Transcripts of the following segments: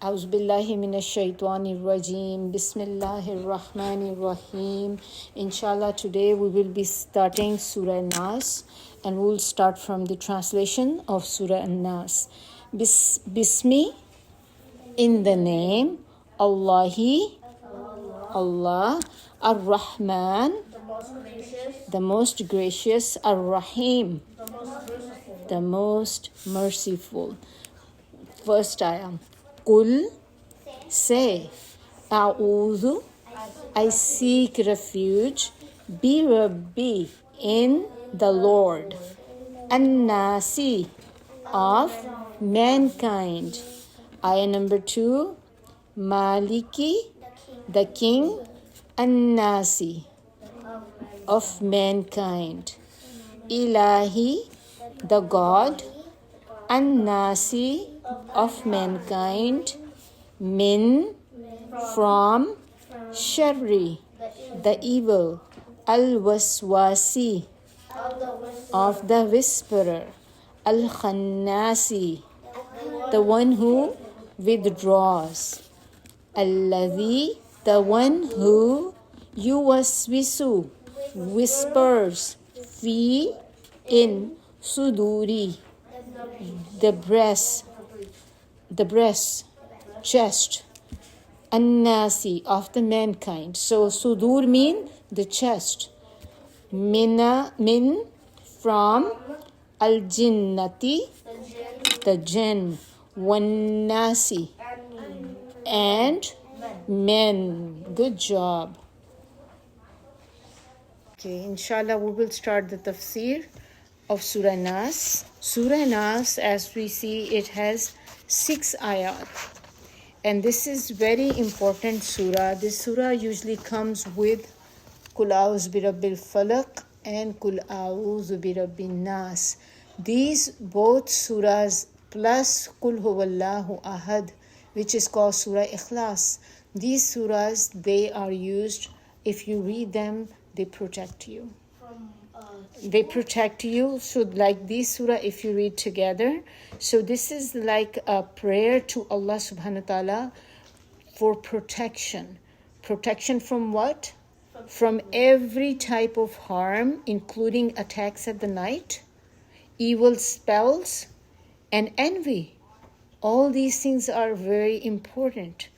أعوذ بالله من الشيطان الرجيم بسم الله الرحمن الرحيم. Inshallah, today we will be starting Sura Naas, and we will start from the translation of Sura Naas. Bismi, in the name Allahi, Allah, Ar-Rahman, the most gracious, Ar-Rahim, the most merciful. First ayah. Qul, say, A'udhu, I seek refuge, bi Rabbi, in the Lord, An-Nasi, of mankind. Ayah number 2, Maliki, the king, An-Nasi, of mankind. Ilahi, the God, An-Nasi, of mankind, min, from, sharri, the evil, al-waswasi, of the whisperer, al-khannasi, the one who withdraws, alladhi, the one who yuwaswisu, whispers, fi, in, suduri, the breast, chest, An-Nasi, of the mankind. So sudur mean the chest. Min, from, al-jinnati, the jinn, wan-nasi, and men. Good job. Okay, inshallah we will start the tafsir of Sura Naas. Sura Naas, as we see, it has 6 ayat. And this is very important surah. This surah usually comes with Qul A'udhu bi Rabbil Falaq and Qul A'udhu bi Rabbin Nas. These both surahs plus Qul Huwallahu Ahad, which is called Surah Ikhlas. These surahs, they are used, if you read them, they protect you. They protect you. So like this surah, if you read together, so this is like a prayer to Allah subhanahu wa ta'ala for protection. Protection from what? From every type of harm, including attacks at the night, evil spells, and envy. All these things are very important.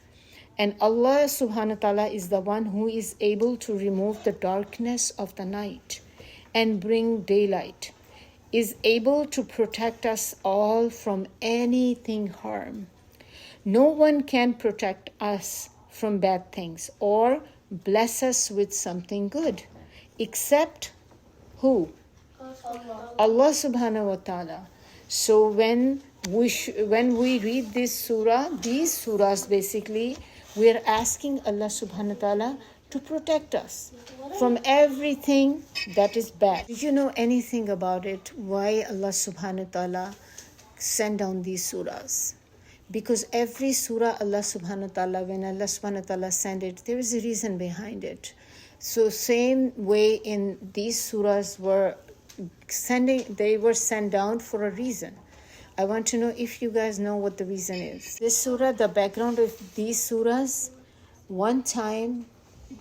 And Allah subhanahu wa ta'ala is the one who is able to remove the darkness of the night and bring daylight, is able to protect us all from anything harm. No one can protect us from bad things or bless us with something good, except who? Allah subhanahu wa ta'ala. So when we read this surah, these surahs basically, we are asking Allah subhanahu wa ta'ala to protect us from everything that is bad. Do you know anything about it? Why Allah subhanahu wa ta'ala sent down these surahs? Because every surah Allah subhanahu wa ta'ala, when Allah subhanahu wa ta'ala sent it, there is a reason behind it. So same way in these surahs they were sent down for a reason. I want to know if you guys know what the reason is. This surah, the background of these surahs, one time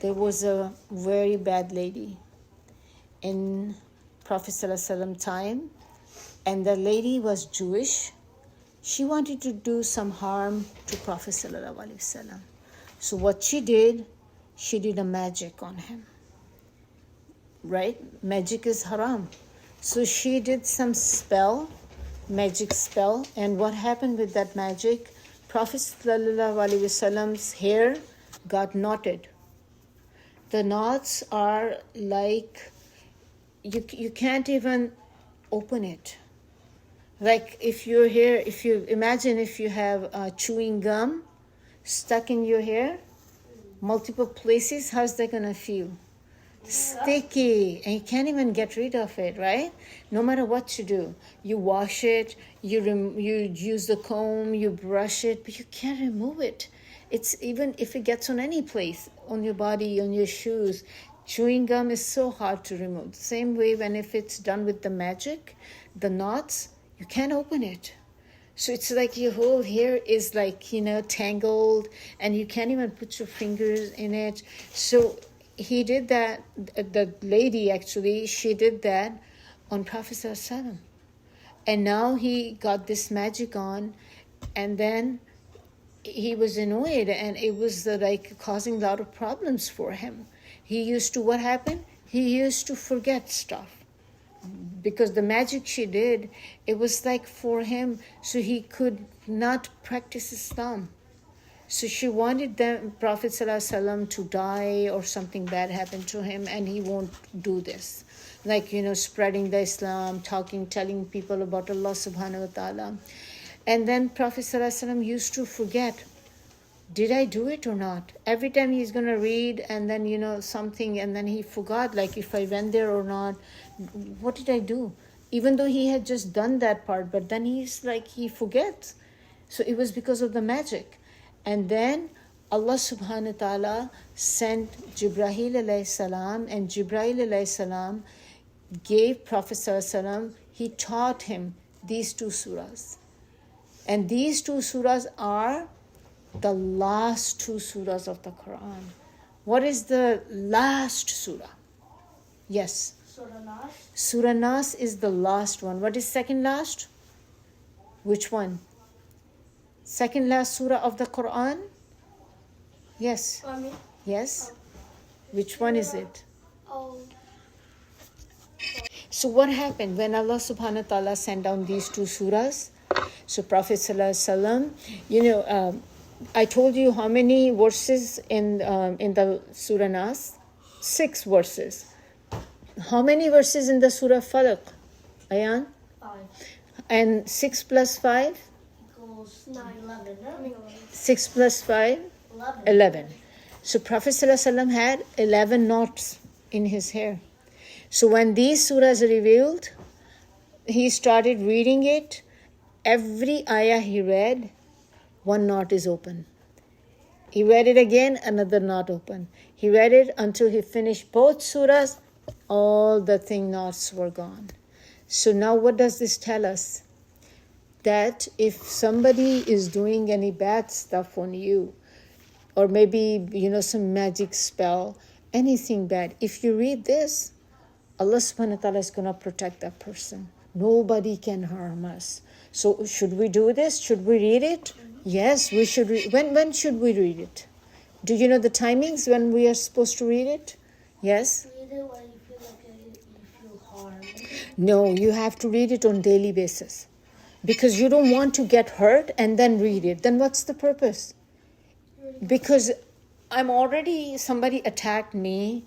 there was a very bad lady in Prophet ﷺ time, and the lady was Jewish. She wanted to do some harm to Prophet ﷺ. So what she did a magic on him. Right? Magic is haram. So she did some magic spell, and what happened with that magic? Prophet ﷺ's hair got knotted. The knots are like, you can't even open it. Like if you imagine if you have chewing gum stuck in your hair, multiple places, how's that gonna feel? Sticky, and you can't even get rid of it, right? No matter what you do, you wash it, you use the comb, you brush it, but you can't remove it. It's even if it gets on any place, on your body, on your shoes, chewing gum is so hard to remove. The same way when if it's done with the magic, the knots, you can't open it. So it's like your whole hair is like, tangled, and you can't even put your fingers in it. So he did that, the lady actually, she did that on Prophet ﷺ. And now he got this magic on, and then he was annoyed, and it was like causing a lot of problems for him. What happened? He used to forget stuff. Because the magic she did, it was like for him, so he could not practice Islam. So she wanted the Prophet ﷺ to die or something bad happened to him, and he won't do this. Like, spreading the Islam, telling people about Allah subhanahu wa ta'ala. And then Prophet ﷺ used to forget, did I do it or not? Every time he's going to read and then, something, and then he forgot, like if I went there or not. What did I do? Even though he had just done that part, but then he's like, he forgets. So it was because of the magic. And then Allah subhanahu wa ta'ala sent Jibreel alayhi salam, and Jibreel alayhi salam gave Prophet sallallahu alaihi wasallam, he taught him these two surahs. And these two surahs are the last two surahs of the Quran. What is the last surah? Yes. Sura Naas. Sura Naas is the last one. What is second last? Which one? Second last surah of the Quran? Yes. Yes. Which one is it? Oh. So what happened when Allah subhanahu wa ta'ala sent down these two surahs? So Prophet sallallahu alaihi wasallam, I told you how many verses in the Surah Nas? 6 verses. How many verses in the Surah Falaq? Ayan? 5. And 6 plus 5? Equals 9, 11. 6 plus 5? 11. So Prophet ﷺ had 11 knots in his hair. So when these surahs are revealed, he started reading it. Every ayah he read, one knot is open. He read it again, another knot open. He read it until he finished both surahs. All the knots were gone. So now what does this tell us? That if somebody is doing any bad stuff on you, or maybe, some magic spell, anything bad, if you read this, Allah subhanahu wa ta'ala is going to protect that person. Nobody can harm us. So should we do this? Should we read it? Yes, we should read. When should we read it? Do you know the timings when we are supposed to read it? Yes? Read it when you feel like you feel harm. No, you have to read it on daily basis. Because you don't want to get hurt and then read it. Then what's the purpose? Because somebody attacked me,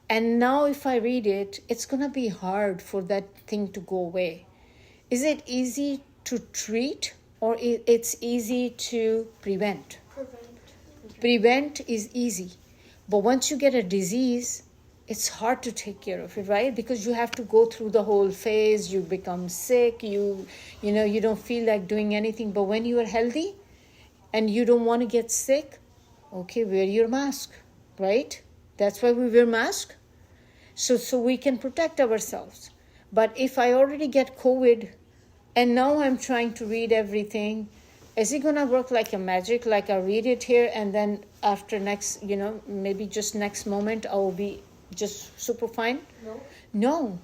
and now if I read it, it's going to be hard for that thing to go away. Is it easy to treat, or it's easy to prevent? Prevent is easy. But once you get a disease, it's hard to take care of it, right? Because you have to go through the whole phase. You become sick. You don't feel like doing anything. But when you are healthy and you don't want to get sick, okay, wear your mask, right? That's why we wear mask. So we can protect ourselves. But if I already get COVID and now I'm trying to read everything, is it going to work like a magic? Like I read it here and then after next, maybe just next moment I will be just super fine? No.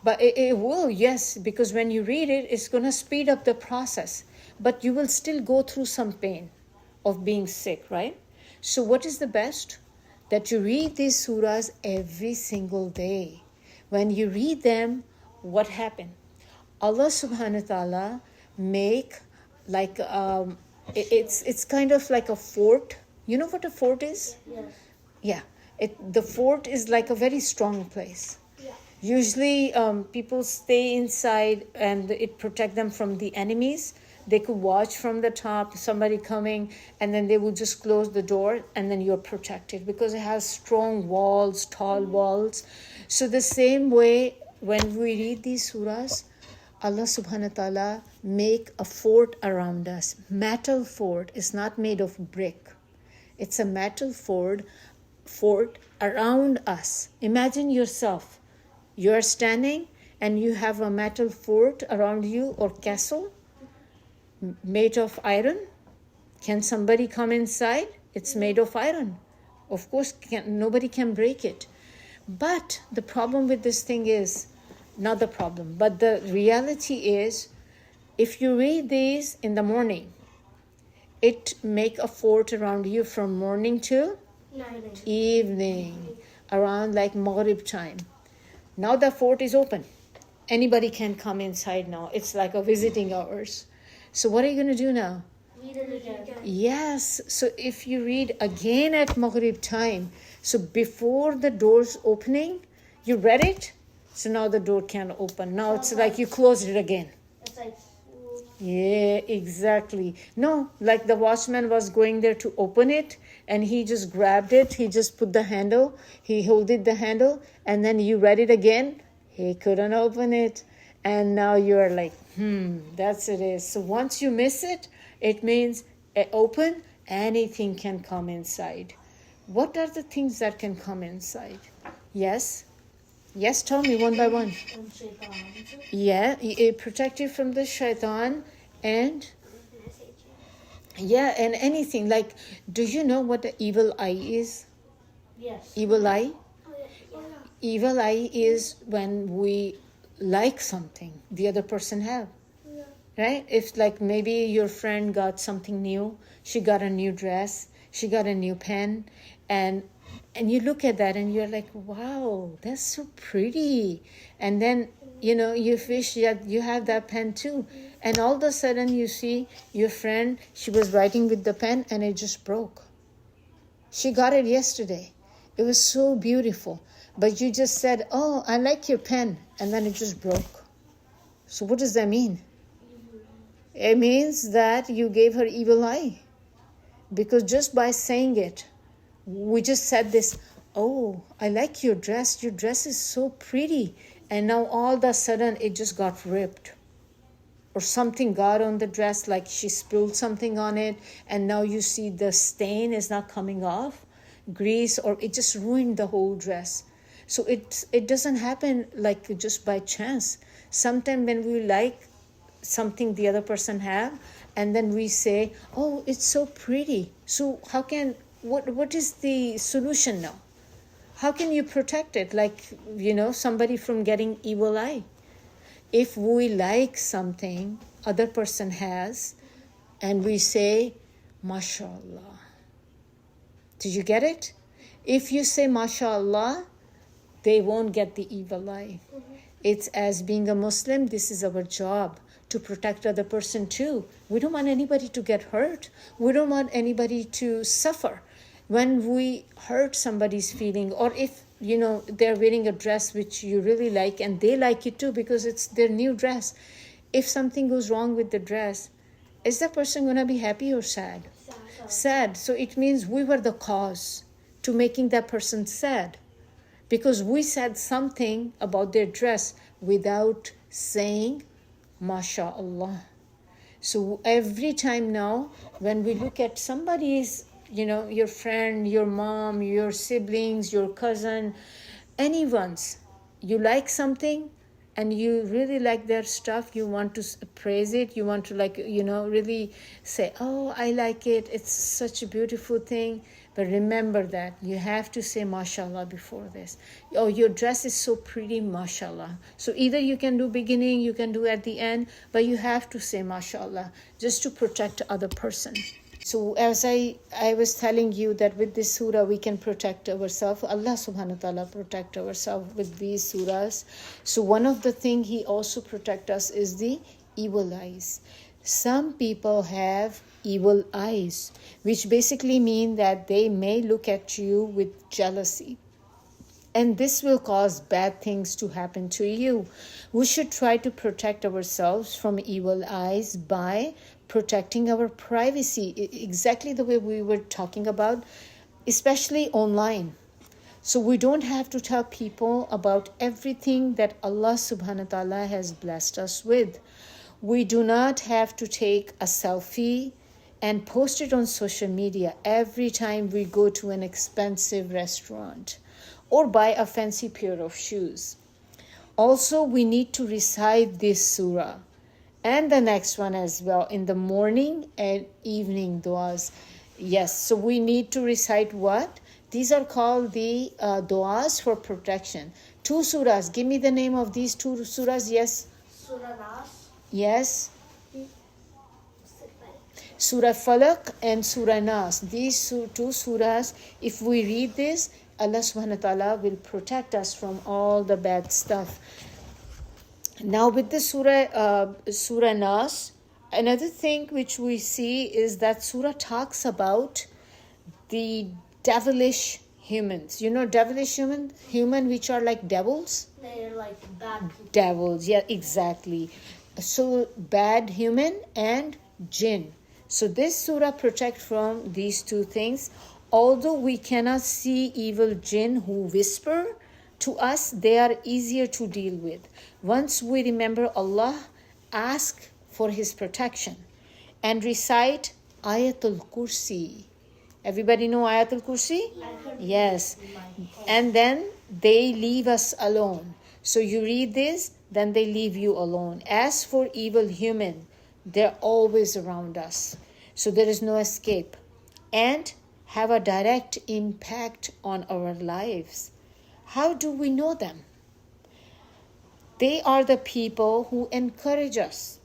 But it will, yes, because when you read it, it's going to speed up the process. But you will still go through some pain of being sick, right? So what is the best? That you read these surahs every single day. When you read them, what happened? Allah subhanahu wa ta'ala make like, it's kind of like a fort. You know what a fort is? Yes. Yeah. The fort is like a very strong place. Yeah. Usually people stay inside and it protect them from the enemies. They could watch from the top, somebody coming, and then they will just close the door and then you're protected because it has strong walls, tall walls. So the same way when we read these surahs, Allah subhanahu wa ta'ala make a fort around us. Metal fort is not made of brick. It's a metal fort around us. Imagine yourself. You're standing and you have a metal fort around you or castle. made of iron. Can somebody come inside? It's made of iron. Of course, nobody can break it. But the problem with this thing is, not the problem, but the reality is, if you read these in the morning, it make a fort around you from morning till evening, around like Maghrib time. Now the fort is open. Anybody can come inside now. It's like a visiting hours. So what are you going to do now? Read it again. Yes. So if you read again at Maghrib time, so before the doors opening, you read it. So now the door can't open. Now it's like you closed it again. It's like, Yeah, exactly. No, like the watchman was going there to open it and he just grabbed it. He just put the handle. He holded the handle and then you read it again. He couldn't open it. And now you're like, that's it is. So once you miss it, it means open, anything can come inside. What are the things that can come inside? Yes? Yes, tell me one by one. Yeah, it protect you from the shaitan and yeah, and anything. Like, do you know what the evil eye is? yes. Evil eye? Oh, yeah. Evil eye is when we like something the other person have. Yeah. Right? If like maybe your friend got something new, she got a new dress, she got a new pen, and you look at that and you're like, wow, that's so pretty. And then, you know, you wish that you have that pen too. And all of a sudden you see your friend, she was writing with the pen and it just broke. She got it yesterday. It was so beautiful. But you just said, oh, I like your pen. And then it just broke. So what does that mean? It means that you gave her evil eye. Because just by saying it, we just said this, oh, I like your dress. Your dress is so pretty. And now all of a sudden it just got ripped. Or something got on the dress, like she spilled something on it. And now you see the stain is not coming off. Grease, or it just ruined the whole dress. So it doesn't happen like just by chance. Sometimes when we like something the other person have, and then we say, oh, it's so pretty. So what is the solution now? How can you protect it? Like, you know, somebody from getting evil eye. If we like something other person has, and we say, mashallah. Did you get it? If you say mashallah, they won't get the evil eye. It's as being a Muslim, this is our job, to protect other person too. We don't want anybody to get hurt. We don't want anybody to suffer. When we hurt somebody's feeling, or if, you know, they're wearing a dress which you really like and they like it too because it's their new dress. If something goes wrong with the dress, is that person going to be happy or sad? Sad. So it means we were the cause to making that person sad. Because we said something about their dress without saying, MashaAllah. So every time now, when we look at somebody's, you know, your friend, your mom, your siblings, your cousin, anyone's, you like something and you really like their stuff, you want to praise it, you want to like, you know, really say, oh, I like it, it's such a beautiful thing. But remember that you have to say mashallah before this. Oh, your dress is so pretty, mashallah. So either you can do beginning, you can do at the end, but you have to say mashallah just to protect the other person. So as I was telling you that with this surah we can protect ourselves. Allah subhanahu wa ta'ala protect ourselves with these surahs. So one of the things he also protect us is the evil eyes. Some people have evil eyes, which basically mean that they may look at you with jealousy. And this will cause bad things to happen to you. We should try to protect ourselves from evil eyes by protecting our privacy, exactly the way we were talking about, especially online. So we don't have to tell people about everything that Allah subhanahu wa ta'ala has blessed us with. We do not have to take a selfie and post it on social media every time we go to an expensive restaurant or buy a fancy pair of shoes. Also, we need to recite this surah And the next one as well, in the morning and evening duas. Yes, so we need to recite what? These are called the duas for protection. Two surahs. Give me the name of these two surahs. Yes. Sura Naas. Yes. Surah Falak and Surah Naas. These two surahs, if we read this, Allah subhanahu wa ta'ala will protect us from all the bad stuff. Now with the Surah Nas, another thing which we see is that Surah talks about the devilish humans. You know devilish human which are like devils? They're like bad people. Devils, yeah, exactly. So bad human and jinn. So this surah protects from these two things. Although we cannot see evil jinn who whisper to us, they are easier to deal with. Once we remember Allah, ask for His protection and recite Ayatul Kursi. Everybody know Ayatul Kursi? Yes. And then they leave us alone. So you read this, then they leave you alone. As for evil human, they're always around us. So there is no escape. And have a direct impact on our lives. How do we know them? They are the people who encourage us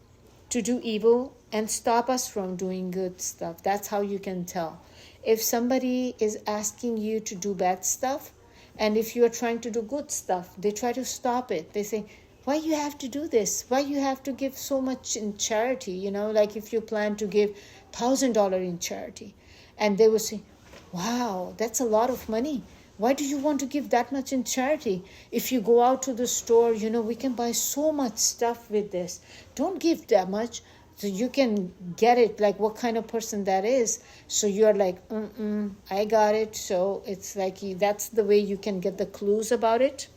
to do evil and stop us from doing good stuff. That's how you can tell. If somebody is asking you to do bad stuff, and if you are trying to do good stuff, they try to stop it. They say, why you have to do this? Why you have to give so much in charity? You know, like if you plan to give $1,000 in charity. And they will say, wow, that's a lot of money. Why do you want to give that much in charity? If you go out to the store, you know, we can buy so much stuff with this. Don't give that much. So you can get it, like what kind of person that is. So you're like, I got it. So it's like that's the way you can get the clues about it.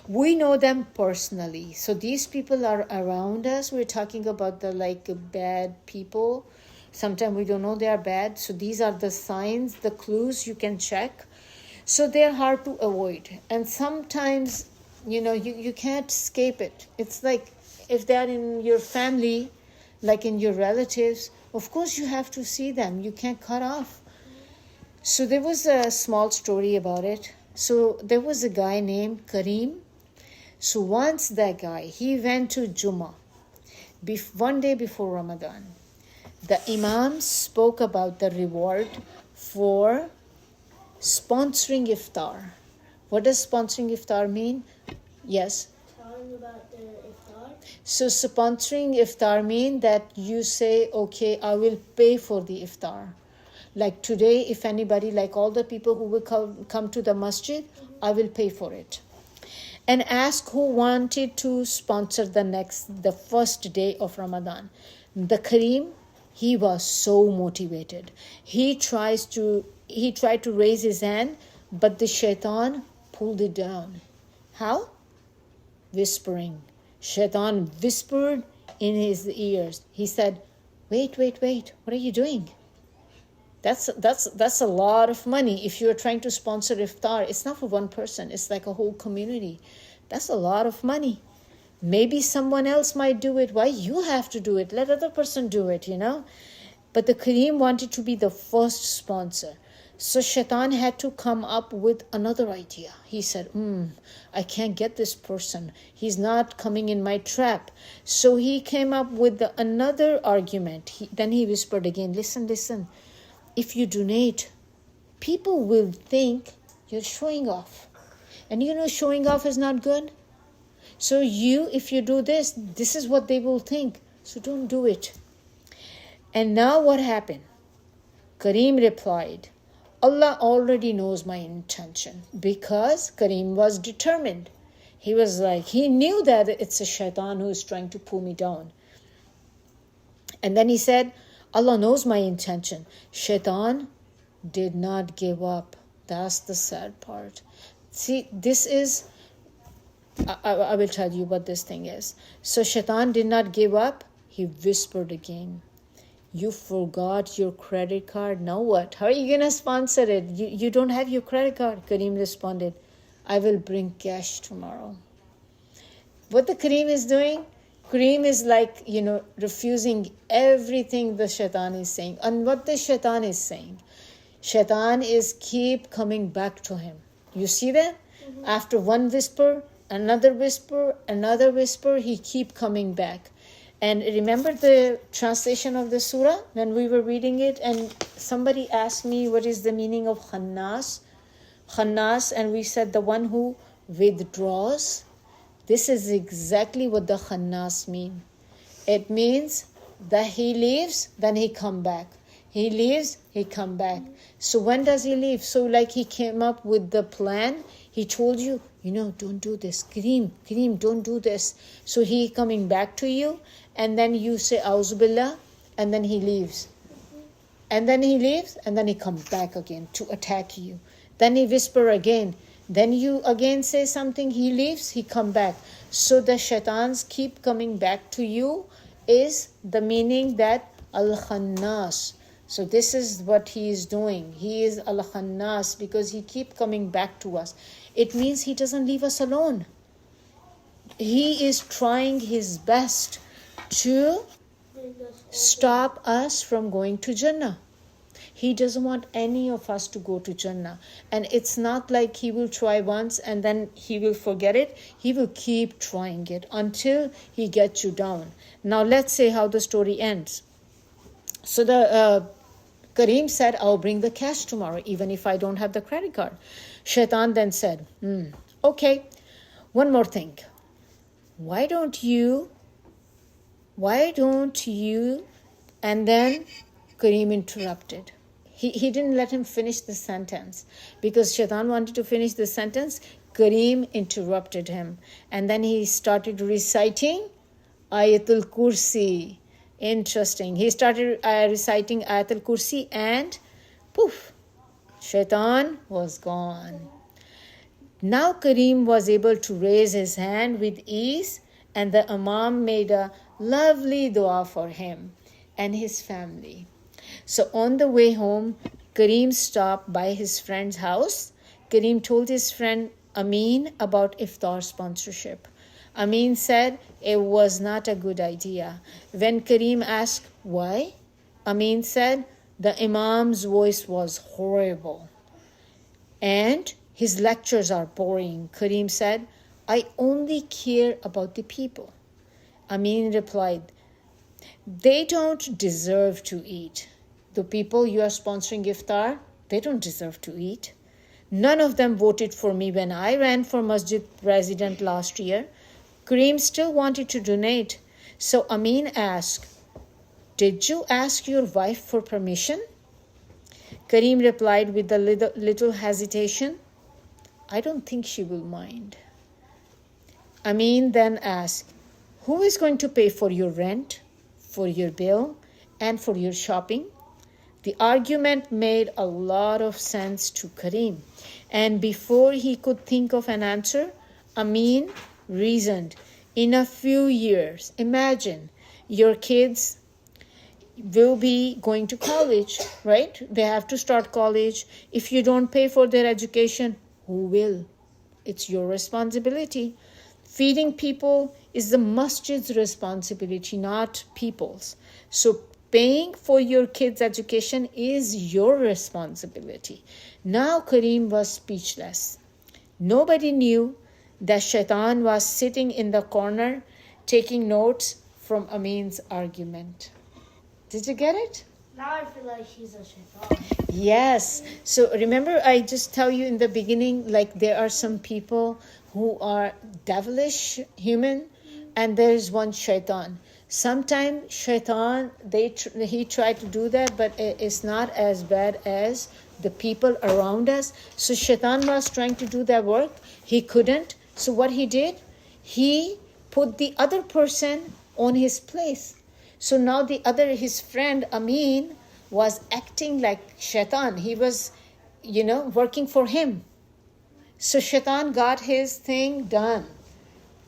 We know them personally. So these people are around us. We're talking about the like bad people. Sometimes we don't know they are bad. So these are the signs, the clues you can check. So they're hard to avoid. And sometimes, you know, you can't escape it. It's like if they're in your family, like in your relatives, of course you have to see them. You can't cut off. So there was a small story about it. So there was a guy named Kareem. So once that guy, he went to Jummah one day before Ramadan. The Imam spoke about the reward for sponsoring iftar. What does sponsoring iftar mean? Yes. Telling about the iftar. So sponsoring iftar mean that you say, okay, I will pay for the iftar. Like today, if anybody, like all the people who will come to the masjid, I will pay for it. And ask who wanted to sponsor the first day of Ramadan. The Kareem, he was so motivated. He tried to raise his hand, but the shaitan pulled it down. How? Whispering. Shaitan whispered in his ears. He said, wait, what are you doing? That's a lot of money. If you're trying to sponsor iftar, it's not for one person. It's like a whole community. That's a lot of money. Maybe someone else might do it. Why you have to do it? Let other person do it, you know. But the Kareem wanted to be the first sponsor. So Shaitan had to come up with another idea. He said, I can't get this person. He's not coming in my trap. So he came up with another argument. Then he whispered again, listen. If you donate, people will think you're showing off. And you know showing off is not good. So if you do this is what they will think. So don't do it. And now what happened? Kareem replied, Allah already knows my intention, because Kareem was determined. He was like, he knew that it's a shaitan who is trying to pull me down. And then he said, Allah knows my intention. Shaitan did not give up. That's the sad part. See, this is, I will tell you what this thing is. So Shaitan did not give up. He whispered again, you forgot your credit card. Now what? How are you going to sponsor it? You don't have your credit card. Kareem responded, I will bring cash tomorrow. What the Kareem is doing, Kareem is like, refusing everything the shaitan is saying. And what the shaitan is saying? Shaitan is keep coming back to him. You see that? After one whisper, another whisper, he keep coming back. And remember the translation of the surah when we were reading it, and somebody asked me what is the meaning of khannas? Khannas, and we said the one who withdraws. This is exactly what the khannas mean. It means that he leaves, then he come back. He leaves, he come back. So when does he leave? So like he came up with the plan. He told you, don't do this. Kareem, don't do this. So he coming back to you, and then you say, Auzu Billah, and then he leaves. And then he leaves, and then he comes back again to attack you. Then he whisper again. Then you again say something, he leaves, he come back. So the shaitans keep coming back to you is the meaning that al-khannas. So this is what he is doing. He is al-khannas because he keep coming back to us. It means he doesn't leave us alone. He is trying his best to stop us from going to Jannah. He doesn't want any of us to go to Jannah. And it's not like he will try once and then he will forget it. He will keep trying it until he gets you down. Now let's say how the story ends. So the Kareem said, I'll bring the cash tomorrow, even if I don't have the credit card. Shaitan then said, okay, one more thing. Why don't you, and then Kareem interrupted. He didn't let him finish the sentence because Shaitan wanted to finish the sentence. Kareem interrupted him, and then he started reciting Ayatul Kursi. Interesting. He started reciting Ayatul Kursi, and poof, Shaitan was gone. Now Kareem was able to raise his hand with ease, and the Imam made a lovely dua for him and his family. So on the way home, Kareem stopped by his friend's house. Kareem told his friend Amin about iftar sponsorship. Amin said it was not a good idea. When Kareem asked why, Amin said the Imam's voice was horrible and his lectures are boring. Kareem said, I only care about the people. Amin replied, they don't deserve to eat. The people you are sponsoring iftar, they don't deserve to eat. None of them voted for me when I ran for Masjid President last year. Kareem still wanted to donate. So Amin asked, did you ask your wife for permission? Kareem replied with a little hesitation, I don't think she will mind. Amin then asked, who is going to pay for your rent, for your bill, and for your shopping? The argument made a lot of sense to Kareem. And before he could think of an answer, Amin reasoned. In a few years, imagine your kids will be going to college, right? They have to start college. If you don't pay for their education, who will? It's your responsibility. Feeding people is the masjid's responsibility, not people's. So paying for your kids' education is your responsibility. Now Kareem was speechless. Nobody knew that Shaitan was sitting in the corner taking notes from Amin's argument. Did you get it? Now I feel like he's a shaitan. Yes. So remember I just tell you in the beginning, like there are some people who are devilish human and there is one shaitan. Sometimes shaitan, he tried to do that, but it's not as bad as the people around us. So shaitan was trying to do that work. He couldn't. So what he did, he put the other person on his place. So now his friend Amin was acting like shaitan. He was, working for him. So shaitan got his thing done.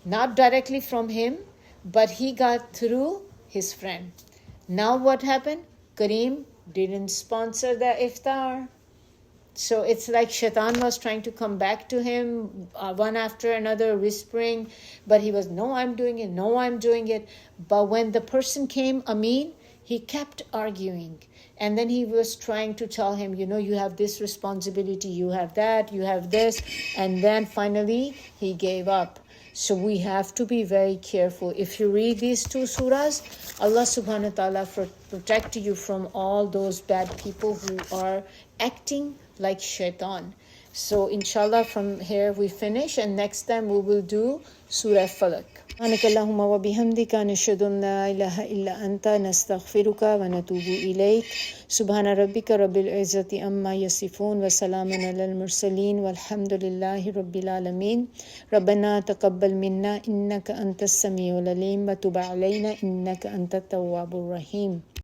Not directly from him, but he got through his friend. Now what happened? Kareem didn't sponsor the iftar. So it's like Shaitan was trying to come back to him one after another, whispering, but he was, no, I'm doing it, no, I'm doing it. But when the person came, Amin, he kept arguing. And then he was trying to tell him, you have this responsibility, you have that, you have this. And then finally, he gave up. So we have to be very careful. If you read these two surahs, Allah subhanahu wa ta'ala protect you from all those bad people who are acting like shaitan. So inshallah from here we finish, and next time we will do Surah Falak. سبحانك اللهم وبحمدك نشهد أن لا إله إلا أنت نستغفرك ونتوب إليك سبحان ربك رب العزة عما يصفون وسلام على المرسلين والحمد لله رب العالمين ربنا تقبل منا إنك أنت السميع العليم وتب علينا إنك أنت التواب الرحيم